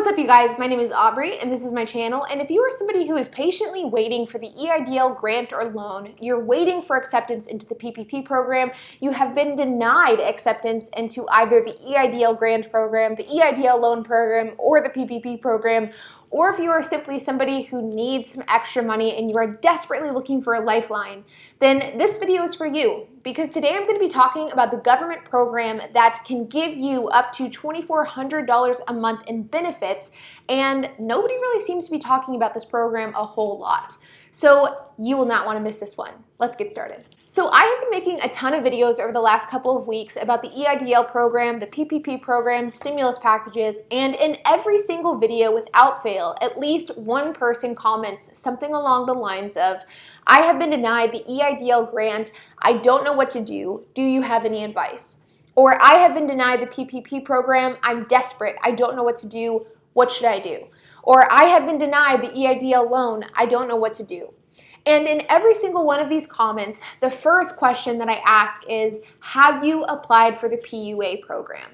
What's up, you guys? My name is Aubrey and this is my channel, and if you are somebody who is patiently waiting for the EIDL grant or loan, you're waiting for acceptance into the PPP program, you have been denied acceptance into either the EIDL grant program, the EIDL loan program, or the PPP program, or if you are simply somebody who needs some extra money and you are desperately looking for a lifeline, then this video is for you. Because today I'm going to be talking about the government program that can give you up to $2,400 a month in benefits, and nobody really seems to be talking about this program a whole lot. So you will not want to miss this one. Let's get started. So I have been making a ton of videos over the last couple of weeks about the EIDL program, the PPP program, stimulus packages, and in every single video without fail, at least one person comments something along the lines of, I have been denied the EIDL grant, I don't know what to do you have any advice? Or I have been denied the PPP program, I'm desperate, I don't know what to do, what should I do? Or I have been denied the EIDL loan, I don't know what to do. And in every single one of these comments, the first question that I ask is, have you applied for the PUA program?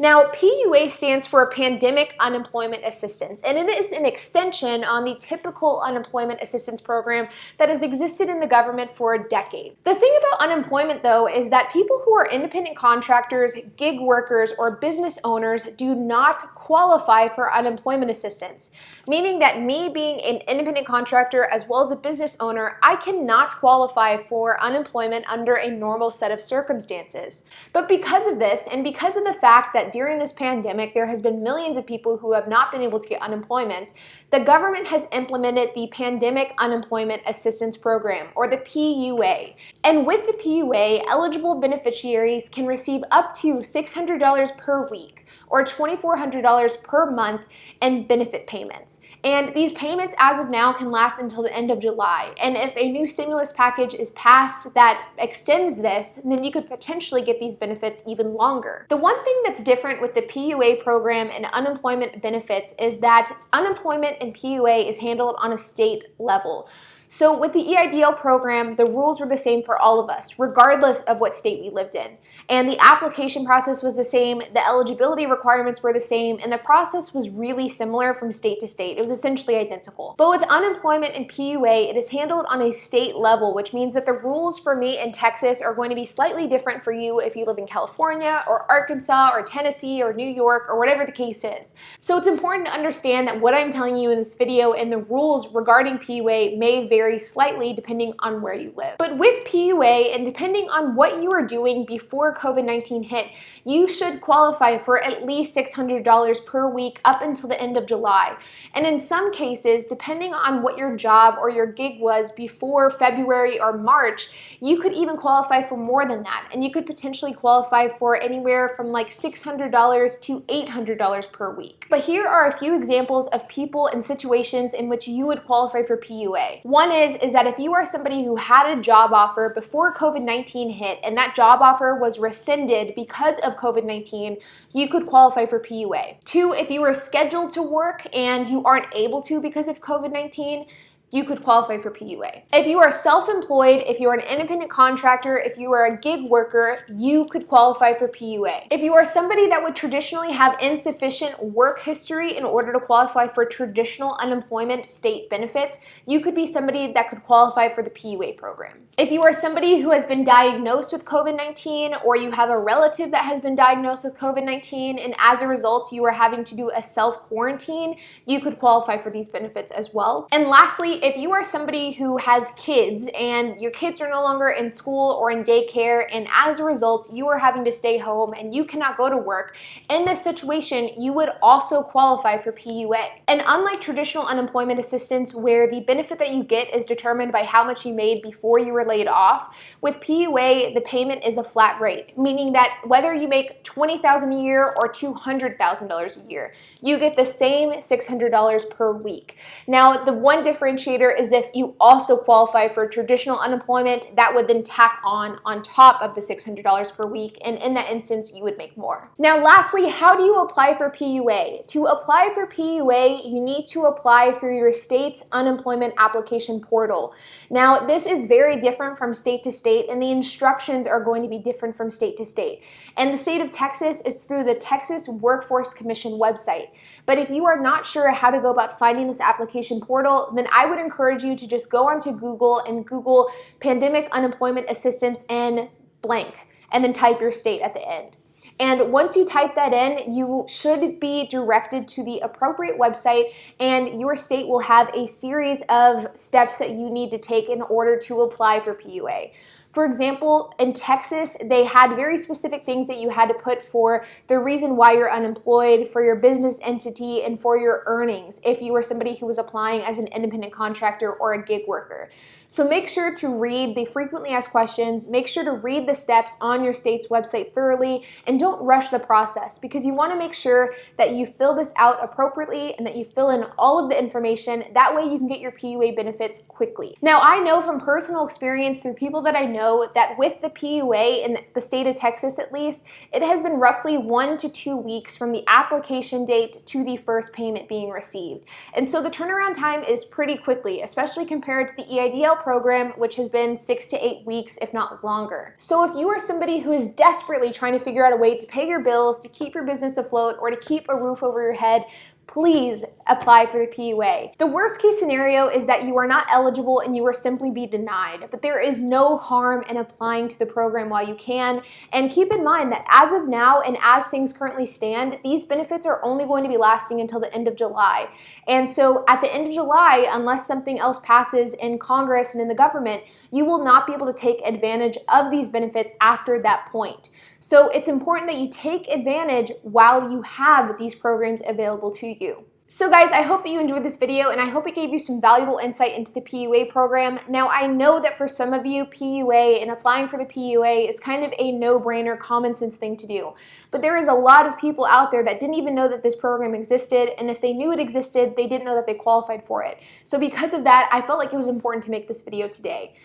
Now, PUA stands for Pandemic Unemployment Assistance, and it is an extension on the typical unemployment assistance program that has existed in the government for a decade. The thing about unemployment, though, is that people who are independent contractors, gig workers, or business owners do not qualify for unemployment assistance, meaning that me being an independent contractor as well as a business owner, I cannot qualify for unemployment under a normal set of circumstances. But because of this, and because of the fact that during this pandemic, there has been millions of people who have not been able to get unemployment, the government has implemented the Pandemic Unemployment Assistance Program, or the PUA. And with the PUA, eligible beneficiaries can receive up to $600 per week, or $2,400 per month in benefit payments. And these payments as of now can last until the end of July. And if a new stimulus package is passed that extends this, then you could potentially get these benefits even longer. The one thing that's different with the PUA program and unemployment benefits is that unemployment and PUA is handled on a state level. So with the EIDL program, the rules were the same for all of us, regardless of what state we lived in. And the application process was the same, the eligibility requirements were the same, and the process was really similar from state to state. It was essentially identical. But with unemployment and PUA, it is handled on a state level, which means that the rules for me in Texas are going to be slightly different for you if you live in California or Arkansas or Tennessee or New York or whatever the case is. So it's important to understand that what I'm telling you in this video and the rules regarding PUA may vary slightly depending on where you live. But with PUA, and depending on what you were doing before COVID-19 hit, you should qualify for at least $600 per week up until the end of July. And in some cases, depending on what your job or your gig was before February or March, you could even qualify for more than that. And you could potentially qualify for anywhere from like $600 to $800 per week. But here are a few examples of people and situations in which you would qualify for PUA. One is that if you are somebody who had a job offer before COVID-19 hit and that job offer was rescinded because of COVID-19, you could qualify for PUA. Two, if you were scheduled to work and you aren't able to because of COVID-19, you could qualify for PUA. If you are self-employed, if you are an independent contractor, if you are a gig worker, you could qualify for PUA. If you are somebody that would traditionally have insufficient work history in order to qualify for traditional unemployment state benefits, you could be somebody that could qualify for the PUA program. If you are somebody who has been diagnosed with COVID-19, or you have a relative that has been diagnosed with COVID-19, and as a result you are having to do a self-quarantine, you could qualify for these benefits as well. And lastly, if you are somebody who has kids and your kids are no longer in school or in daycare, and as a result you are having to stay home and you cannot go to work, in this situation you would also qualify for PUA. And unlike traditional unemployment assistance, where the benefit that you get is determined by how much you made before you were laid off, with PUA the payment is a flat rate, meaning that whether you make $20,000 a year or $200,000 a year, you get the same $600 per week. Now, the one differentiation differentiator is if you also qualify for traditional unemployment, that would then tack on top of the $600 per week, and in that instance, you would make more. Now, lastly, how do you apply for PUA? To apply for PUA, you need to apply through your state's unemployment application portal. Now, this is very different from state to state, and the instructions are going to be different from state to state. And the state of Texas is through the Texas Workforce Commission website. But if you are not sure how to go about finding this application portal, then I would encourage you to just go onto Google and Google pandemic unemployment assistance and blank, and then type your state at the end. And once you type that in, you should be directed to the appropriate website, and your state will have a series of steps that you need to take in order to apply for PUA. For example, in Texas, they had very specific things that you had to put for the reason why you're unemployed, for your business entity, and for your earnings if you were somebody who was applying as an independent contractor or a gig worker. So make sure to read the frequently asked questions, make sure to read the steps on your state's website thoroughly, and don't rush the process, because you want to make sure that you fill this out appropriately and that you fill in all of the information. That way you can get your PUA benefits quickly. Now, I know from personal experience through people that I know that with the PUA in the state of Texas at least, it has been roughly 1 to 2 weeks from the application date to the first payment being received. And so the turnaround time is pretty quickly, especially compared to the EIDL program, which has been 6 to 8 weeks, if not longer. So if you are somebody who is desperately trying to figure out a way to pay your bills, to keep your business afloat, or to keep a roof over your head, please apply for the PUA. The worst case scenario is that you are not eligible and you will simply be denied, but there is no harm in applying to the program while you can. And keep in mind that as of now and as things currently stand, these benefits are only going to be lasting until the end of July. And so at the end of July, unless something else passes in Congress and in the government, you will not be able to take advantage of these benefits after that point. So it's important that you take advantage while you have these programs available to you. So guys, I hope that you enjoyed this video, and I hope it gave you some valuable insight into the PUA program. Now, I know that for some of you, PUA and applying for the PUA is kind of a no-brainer, common sense thing to do. But there is a lot of people out there that didn't even know that this program existed, and if they knew it existed, they didn't know that they qualified for it. So because of that, I felt like it was important to make this video today.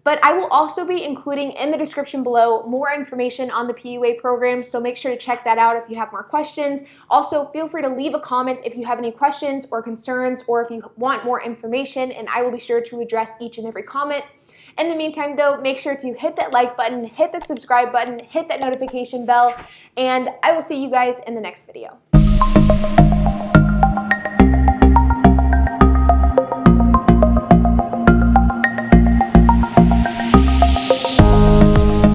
But I will also be including in the description below more information on the PUA program, so make sure to check that out if you have more questions. Also, feel free to leave a comment if you have any questions or concerns, or if you want more information, and I will be sure to address each and every comment. In the meantime, though, make sure to hit that like button, hit that subscribe button, hit that notification bell, and I will see you guys in the next video.